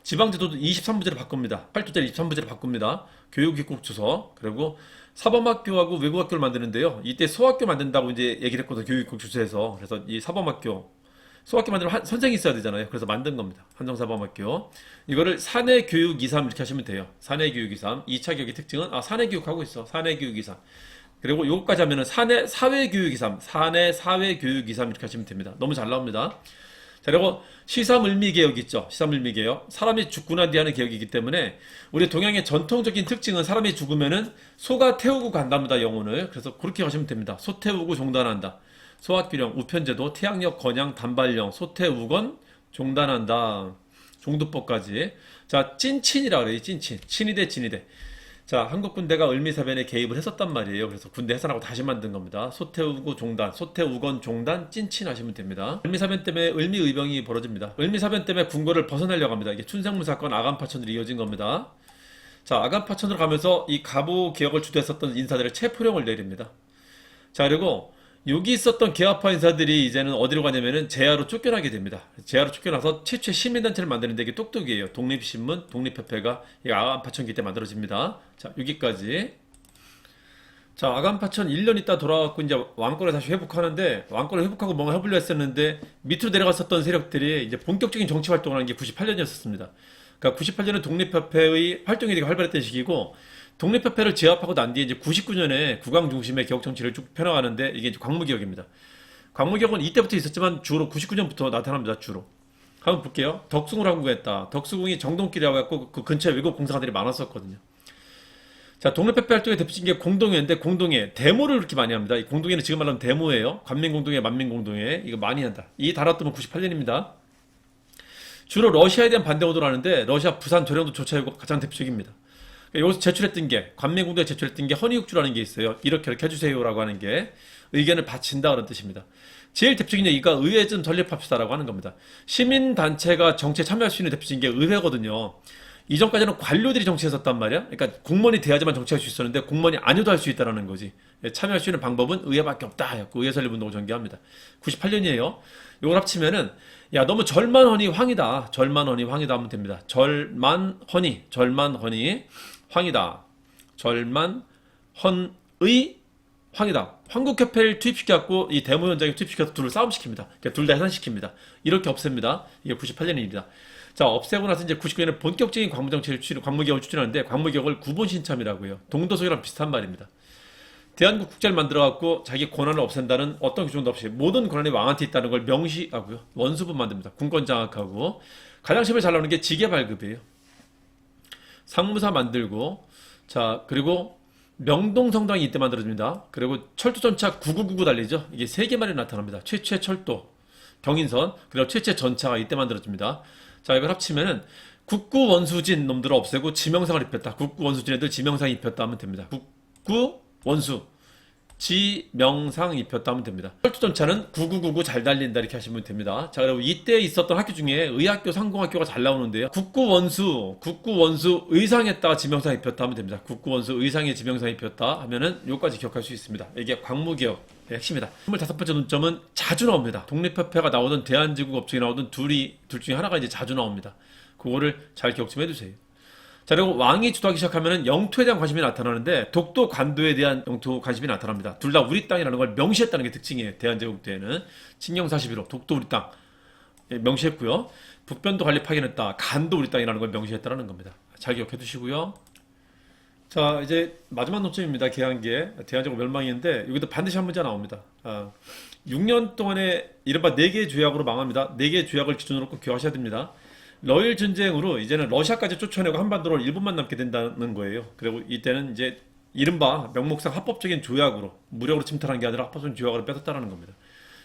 지방제도도 23부제로 바꿉니다. 8조제를 23부제로 바꿉니다. 교육입국 주소, 그리고 사범학교하고 외국학교를 만드는데요. 이때 소학교 만든다고 이제 얘기를 했거든요. 교육입국 주소에서. 그래서 이 사범학교, 소학교 만들면 선생이 있어야 되잖아요. 그래서 만든 겁니다. 한정사범학교. 이거를 사내교육 2.3 이렇게 하시면 돼요. 사내교육 2.3. 2차 교육의 특징은, 사내교육 하고 있어. 사내교육 2.3. 그리고 요거까지 하면은 사회교육 2.3. 사내사회교육 2.3 이렇게 하시면 됩니다. 너무 잘 나옵니다. 자, 그리고 시삼을미개혁 있죠. 시삼을미개혁. 사람이 죽고 난 뒤에 하는 개혁이기 때문에 우리 동양의 전통적인 특징은 사람이 죽으면은 소가 태우고 간답니다. 영혼을. 그래서 그렇게 하시면 됩니다. 소 태우고 종단한다. 소학규령, 우편제도, 태양력, 건양, 단발령, 소태우건, 종단한다. 종두법까지. 자, 찐친이라 그래요. 찐친. 친위대, 진위대. 자, 한국 군대가 을미사변에 개입을 했었단 말이에요. 그래서 군대 해산하고 다시 만든 겁니다. 소태우고 종단, 소태우건 종단, 찐친 하시면 됩니다. 을미사변 때문에 을미의병이 벌어집니다. 을미사변 때문에 궁궐을 벗어나려고 합니다. 이게 춘생문 사건 아간파천으로 이어진 겁니다. 자, 아간파천으로 가면서 이 가부 개혁을 주도했었던 인사들을 체포령을 내립니다. 자, 그리고 여기 있었던 개화파 인사들이 이제는 어디로 가냐면은 제야로 쫓겨나게 됩니다. 제야로 쫓겨나서 최초의 시민단체를 만드는데 이게 똑똑이에요. 독립신문, 독립협회가 이 아간파천기 때 만들어집니다. 자, 여기까지. 자, 아간파천 1년 있다 돌아왔고 이제 왕권을 다시 회복하는데, 왕권을 회복하고 뭔가 해보려 했었는데 밑으로 내려갔었던 세력들이 이제 본격적인 정치 활동을 하는 게 98년이었습니다. 그러니까 98년은 독립협회의 활동이 되게 활발했던 시기고, 독립협회를 제압하고 난 뒤에 이제 99년에 국왕 중심의 개혁 정치를 쭉 펴나가는데 이게 이제 광무개혁입니다. 광무개혁은 이때부터 있었지만 주로 99년부터 나타납니다. 주로. 한번 볼게요. 덕수궁을 항구했다. 덕수궁이 정동길이라고 해갖고 그 근처에 외국 공사가들이 많았었거든요. 자, 독립협회 활동의 대표적인 게 공동회인데, 공동회 데모를 그렇게 많이 합니다. 이 공동회는 지금 말하면 데모예요. 관민공동회, 만민공동회. 이거 많이 한다. 이 달았더면 98년입니다. 주로 러시아에 대한 반대 운동을 하는데 러시아 부산 조량도 조차이고 가장 대표적입니다. 여기서 제출했던 게, 관맹공도에 제출했던 게 헌의육주라는 게 있어요. 이렇게 해주세요라고 하는 게 의견을 바친다 그런 뜻입니다. 제일 대표적인 얘기가 의회 좀 설립합시다라고 하는 겁니다. 시민단체가 정치에 참여할 수 있는 대표적인 게 의회거든요. 이전까지는 관료들이 정치에 섰단 말이야. 그러니까 공무원이 돼야지만 정치할 수 있었는데 공무원이 아니어도 할 수 있다는 거지. 참여할 수 있는 방법은 의회밖에 없다. 의회 설립운동을 전개합니다. 98년이에요. 이걸 합치면은 야 너무 절만허니 황이다. 절만허니 황이다 하면 됩니다. 절만허니 황이다. 절만헌의 황이다. 한국협회를 투입시켜갖고 이 대모위원장이 투입시켜서 둘을 싸움시킵니다. 그러니까 둘 다 해산시킵니다. 이렇게 없앱니다. 이게 98년의 일이다. 자, 없애고 나서 이제 99년에 본격적인 광무개혁을 추진하는데 광무개혁을 구본신참이라고 해요. 동도서기랑 비슷한 말입니다. 대한국 국제를 만들어갖고 자기 권한을 없앤다는 어떤 규정도 없이 모든 권한이 왕한테 있다는 걸 명시하고요. 원수분 만듭니다. 군권 장악하고 가장 처음에 잘 나오는 게 지게 발급이에요. 상무사 만들고 자 그리고 명동성당이 이때 만들어집니다. 그리고 철도전차 9999 달리죠. 이게 세 개만이 나타납니다. 최초의 철도, 경인선, 그리고 최초의 전차가 이때 만들어집니다. 자, 이걸 합치면은 국구원수진 놈들을 없애고 지명상을 입혔다. 국구원수진 애들 지명상 입혔다 하면 됩니다. 국구원수, 지명상 입혔다 하면 됩니다. 철도전차는 9999 잘 달린다 이렇게 하시면 됩니다. 자, 그리고 이때 있었던 학교 중에 의학교, 상공학교가 잘 나오는데요. 국구원수 의상에다가 지명상 입혔다 하면 됩니다. 국구원수 의상에 지명상 입혔다 하면은 요까지 기억할 수 있습니다. 이게 광무개혁의 핵심이다. 25번째 논점은 자주 나옵니다. 독립협회가 나오든 대한제국업체가 나오든 둘 중에 하나가 이제 자주 나옵니다. 그거를 잘 기억 좀 해두세요. 자, 그리고 왕이 주도하기 시작하면 영토에 대한 관심이 나타나는데 독도, 관도에 대한 영토 관심이 나타납니다. 둘 다 우리 땅이라는 걸 명시했다는 게 특징이에요. 대한제국 때에는 칙령 41호 독도 우리 땅 명시했고요. 북변도 관리 파견했다. 간도 우리 땅이라는 걸 명시했다는 겁니다. 잘 기억해 두시고요. 자, 이제 마지막 논점입니다. 개항계 대한제국 멸망인데 여기도 반드시 한 문제 나옵니다. 6년 동안에 이른바 4개의 조약으로 망합니다. 4개의 조약을 기준으로 꼭 기억하셔야 됩니다. 러일 전쟁으로 이제는 러시아까지 쫓아내고 한반도로 일본만 남게 된다는 거예요. 그리고 이때는 이제 이른바 명목상 합법적인 조약으로 무력으로 침탈한 게 아니라 합법적인 조약으로 뺏었다는 겁니다.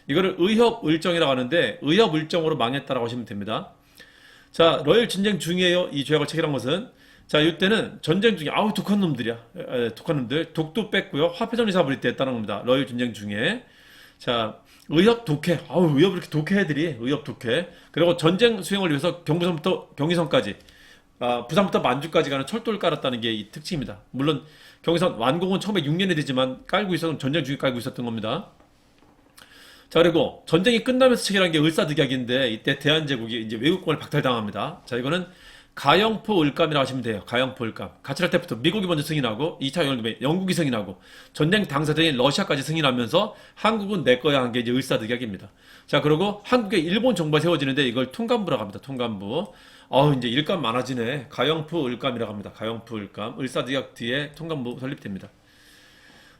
이거를 의협을정이라고 하는데 의협을정으로 망했다라고 하시면 됩니다. 자, 러일 전쟁 중이에요. 이 조약을 체결한 것은 자, 이때는 전쟁 중에 독한 놈들이야. 독한 놈들 독도 뺐고요. 화폐정리 사업을 이때 했다는 겁니다. 러일 전쟁 중에 자. 의협 독해. 의협 이렇게 독해 애들이. 의협 독해. 그리고 전쟁 수행을 위해서 경부선부터 경의선까지, 부산부터 만주까지 가는 철도를 깔았다는 게 이 특징입니다. 물론 경의선 완공은 1906년에 되지만 깔고 있었던 전쟁 중에 깔고 있었던 겁니다. 자, 그리고 전쟁이 끝나면서 체결한 게 을사득약인데 이때 대한제국이 이제 외국권을 박탈당합니다. 자, 이거는 가영포 을감이라고 하시면 돼요. 가영포 을감. 가출할 때부터 미국이 먼저 승인하고 2차 연맹 영국이 승인하고 전쟁 당사자인 러시아까지 승인하면서 한국은 내 거야 한 게 이제 을사득약입니다. 자, 그리고 한국에 일본 정부가 세워지는데 이걸 통감부라고 합니다. 통감부. 이제 일감 많아지네. 가영포 을감이라고 합니다. 가영포 을감. 을사득약 뒤에 통감부 설립됩니다.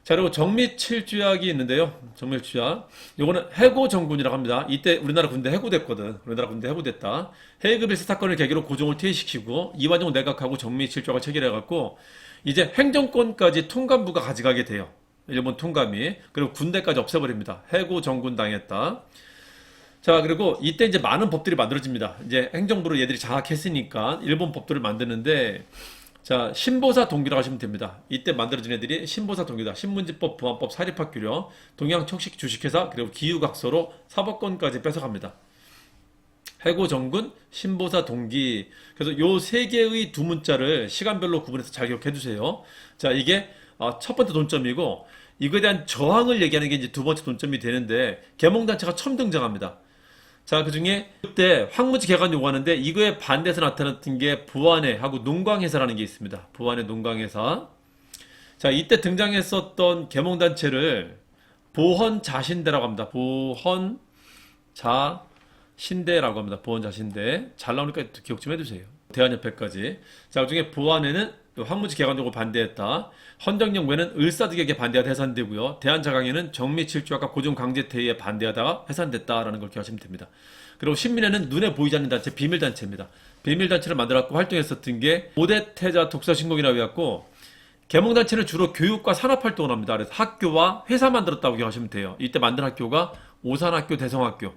자, 그리고 정미칠주약이 있는데요. 정미칠주약. 요거는 해고정군이라고 합니다. 이때 우리나라 군대 해고됐거든. 우리나라 군대 해고됐다. 해급 일사 사건을 계기로 고종을 퇴위시키고 이완용 내각하고 정미칠주약을 체결해갖고 이제 행정권까지 통감부가 가져가게 돼요. 일본 통감이. 그리고 군대까지 없애버립니다. 해고정군 당했다. 자, 그리고 이때 이제 많은 법들이 만들어집니다. 이제 행정부로 얘들이 장악했으니까 일본 법들을 만드는데 자, 신보사 동기라고 하시면 됩니다. 이때 만들어진 애들이 신보사 동기다. 신문지법, 보안법, 사립학교료, 동양척식 주식회사, 그리고 기후각서로 사법권까지 뺏어갑니다. 해고정군, 신보사 동기. 그래서 요 세 개의 두 문자를 시간별로 구분해서 잘 기억해 두세요. 자, 이게 첫 번째 논점이고 이거에 대한 저항을 얘기하는 게 이제 두 번째 논점이 되는데 계몽단체가 처음 등장합니다. 자, 그 중에 그때 황무지 개간 요구하는데 이거에 반대해서 나타났던 게 보안회하고 농광회사라는 게 있습니다. 보안회 농광회사. 자, 이때 등장했었던 계몽단체를 보헌자신대라고 합니다. 보헌자신대라고 합니다. 보헌자신대. 잘 나오니까 기억 좀 해두세요. 대한협회까지. 자, 그 중에 보안회는 황무지 개간 요구 반대했다. 헌정연구회는 을사득약에 반대하다 해산되고요. 대한자강회는 정미칠주약과 고종강제퇴위에 반대하다가 해산됐다라는 걸 기억하시면 됩니다. 그리고 신민회는 눈에 보이지 않는 단체, 비밀단체입니다. 비밀단체를 만들어갖고 활동했었던 게 오대태자 독서신공이라고 해갖고 계몽단체는 주로 교육과 산업활동을 합니다. 그래서 학교와 회사 만들었다고 기억하시면 돼요. 이때 만든 학교가 오산학교, 대성학교.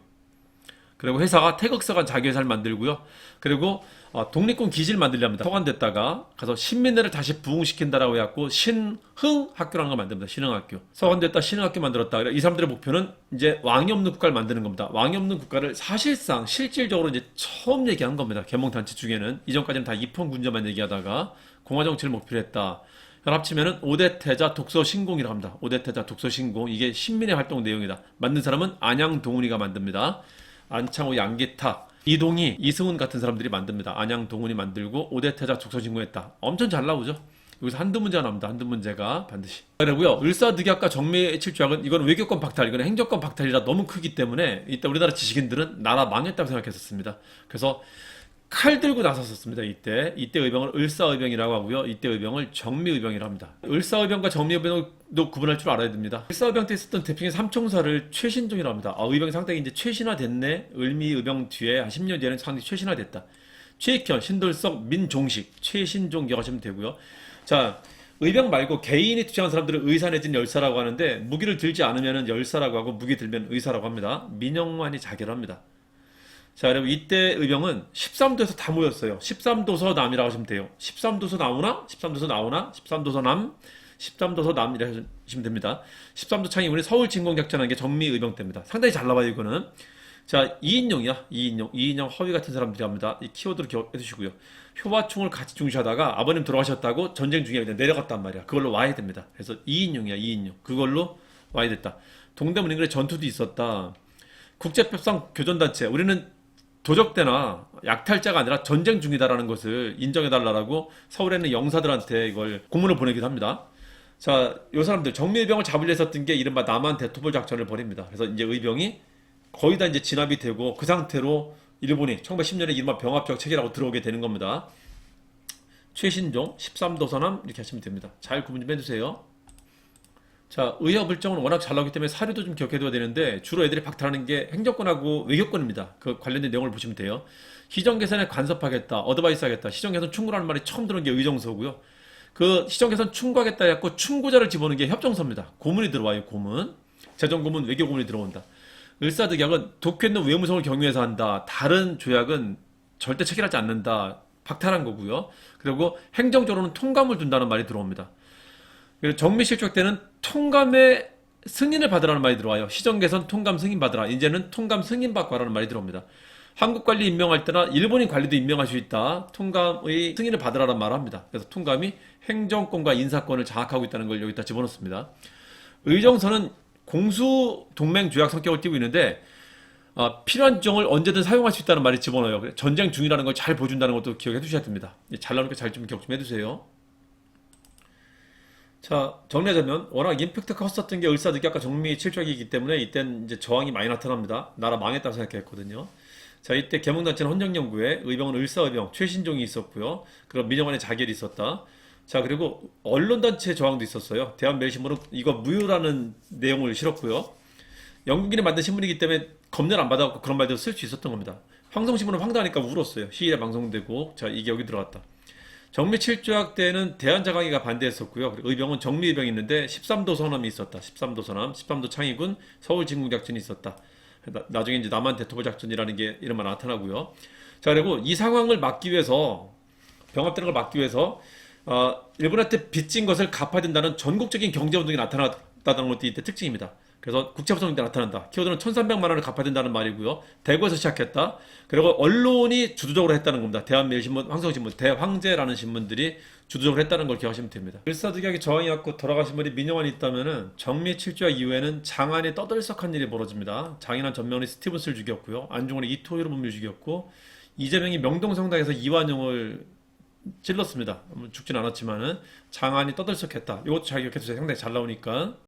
그리고 회사가 태극사관 자기회사를 만들고요. 그리고 독립군 기지를 만들려합니다. 서관됐다가 가서 신민대를 다시 부흥시킨다라고 해갖고 신흥학교라는 걸 만듭니다. 신흥학교. 서관됐다 신흥학교 만들었다. 이 사람들의 목표는 이제 왕이 없는 국가를 만드는 겁니다. 왕이 없는 국가를 사실상 실질적으로 이제 처음 얘기한 겁니다. 개몽단체 중에는 이전까지는 다 입헌군제만 얘기하다가 공화정치를 목표로 했다. 합치면은 오대태자 독서신공이라고 합니다. 오대태자 독서신공, 이게 신민의 활동 내용이다. 만든 사람은 안양동훈이가 만듭니다. 안창호, 양기탁, 이동희, 이승훈 같은 사람들이 만듭니다. 안양동훈이 만들고 오대태자 독서신공했다. 엄청 잘 나오죠. 여기서 한두 문제가 나옵니다. 한두 문제가 반드시. 그리고요, 을사득약과 정미칠조약은 이건 외교권 박탈, 이건 행정권 박탈이라 너무 크기 때문에 이때 우리나라 지식인들은 나라 망했다고 생각했었습니다. 그래서 칼 들고 나섰었습니다. 이때 의병을 을사의병이라고 하고요. 이때 의병을 정미의병이라고 합니다. 을사의병과 정미의병도 구분할 줄 알아야 됩니다. 을사의병 때 있었던 대표적인 삼총사를 최신종이라고 합니다. 의병이 상당히 이제 최신화됐네. 을미의병 뒤에 한 10년 뒤에는 상당히 최신화됐다. 최익현, 신돌석, 민종식, 최신종 기억하시면 되고요. 자, 의병 말고 개인이 투쟁한 사람들을 의사 내진 열사라고 하는데, 무기를 들지 않으면 열사라고 하고 무기 들면 의사라고 합니다. 민영환이 자결합니다. 자, 그리고 이때 의병은 13도에서 다 모였어요. 13도서 남이라고 하시면 돼요. 13도서 나오나? 13도서 나오나? 13도서 남? 13도서 남이라고 하시면 됩니다. 13도 창의군이 서울 진공작전한 게 정미의병 때입니다. 상당히 잘 나와요, 이거는. 자, 이인용이야. 이인용 허위 같은 사람들이 합니다. 이 키워드로 기억해 두시고요. 효와총을 같이 중시하다가 아버님 돌아가셨다고 전쟁 중에 내려갔단 말이야. 그걸로 와야 됩니다. 그래서 이인용이야, 이인용. 그걸로 와야 됐다. 동대문 인근에 전투도 있었다. 국제법상 교전단체. 우리는 도적대나 약탈자가 아니라 전쟁 중이다라는 것을 인정해달라고 서울에 있는 영사들한테 이걸 공문을 보내기도 합니다. 자, 요 사람들 정미의병을 잡으려 했었던 게 이른바 남한 대토벌 작전을 벌입니다. 그래서 이제 의병이 거의 다 이제 진압이 되고 그 상태로 일본이 1910년에 이른바 병합적 체계라고 들어오게 되는 겁니다. 최신종, 13도 서남 이렇게 하시면 됩니다. 잘 구분 좀 해주세요. 자, 의협을정은 워낙 잘 나오기 때문에 사료도 좀 기억해둬야 되는데 주로 애들이 박탈하는 게 행정권하고 외교권입니다. 그 관련된 내용을 보시면 돼요. 시정개선에 간섭하겠다, 어드바이스 하겠다. 시정개선 충고라는 말이 처음 들은 게 의정서고요. 그 시정개선 충고하겠다 해갖고 충고자를 집어넣는 게 협정서입니다. 고문이 들어와요, 고문. 재정고문, 외교고문이 들어온다. 을사득약은 도쿄에 있는 외무성을 경유해서 한다. 다른 조약은 절대 체결하지 않는다. 박탈한 거고요. 그리고 행정적으로는 통감을 둔다는 말이 들어옵니다. 정미실적 때는 통감의 승인을 받으라는 말이 들어와요. 시정개선 통감 승인 받으라. 이제는 통감 승인 받고 하라는 말이 들어옵니다. 한국 관리 임명할 때나 일본인 관리도 임명할 수 있다. 통감의 승인을 받으라는 말을 합니다. 그래서 통감이 행정권과 인사권을 장악하고 있다는 걸 여기다 집어넣습니다. 의정서는 공수동맹조약 성격을 띠고 있는데 필요한 정을 언제든 사용할 수 있다는 말이 집어넣어요. 전쟁 중이라는 걸 잘 보여준다는 것도 기억해 두셔야 됩니다. 잘 나오니까 잘 좀 기억 좀 해두세요. 자, 정리하자면 워낙 임팩트가 컸었던 게 을사득약과 정미 7조약이기 때문에 이땐 이제 저항이 많이 나타납니다. 나라 망했다고 생각했거든요. 자, 이때 개몽단체는 헌정연구회, 의병은 을사의병, 최신종이 있었고요. 그리고 민영환의 자결이 있었다. 자, 그리고 언론단체 저항도 있었어요. 대한매일신문은 이거 무효라는 내용을 실었고요. 영국인이 만든 신문이기 때문에 검열 안 받아갖고 그런 말도 쓸 수 있었던 겁니다. 황성신문은 황당하니까 울었어요. 시일에 방송되고. 자, 이게 여기 들어갔다. 정미 7조약 때는 대한자강이가 반대했었고요. 그리고 의병은 정미의병이 있는데 13도 서남이 있었다. 13도 서남, 13도 창의군, 서울 진공작전이 있었다. 나중에 이제 남한 대토벌 작전이라는 게 이름만 나타나고요. 자, 그리고 이 상황을 막기 위해서, 병합되는 걸 막기 위해서 일본한테 빚진 것을 갚아야 된다는 전국적인 경제운동이 나타났다는 것도 이때 특징입니다. 그래서 국제협상이 나타난다. 키워드는 1,300만 원을 갚아야 된다는 말이고요. 대구에서 시작했다. 그리고 언론이 주도적으로 했다는 겁니다. 대한매일신문, 황성신문, 대황제라는 신문들이 주도적으로 했다는 걸 기억하시면 됩니다. 을사득약이 저항이 갖고 돌아가신 분이 민영환이 있다면은 정미 7조약 이후에는 장안이 떠들썩한 일이 벌어집니다. 장인환 전명훈이 스티븐스를 죽였고요. 안중근이 이토요를 분명히 죽였고, 이재명이 명동성당에서 이완용을 찔렀습니다. 죽진 않았지만은 장안이 떠들썩했다. 이것도 잘 기억해두세요. 상당히 잘 나오니까.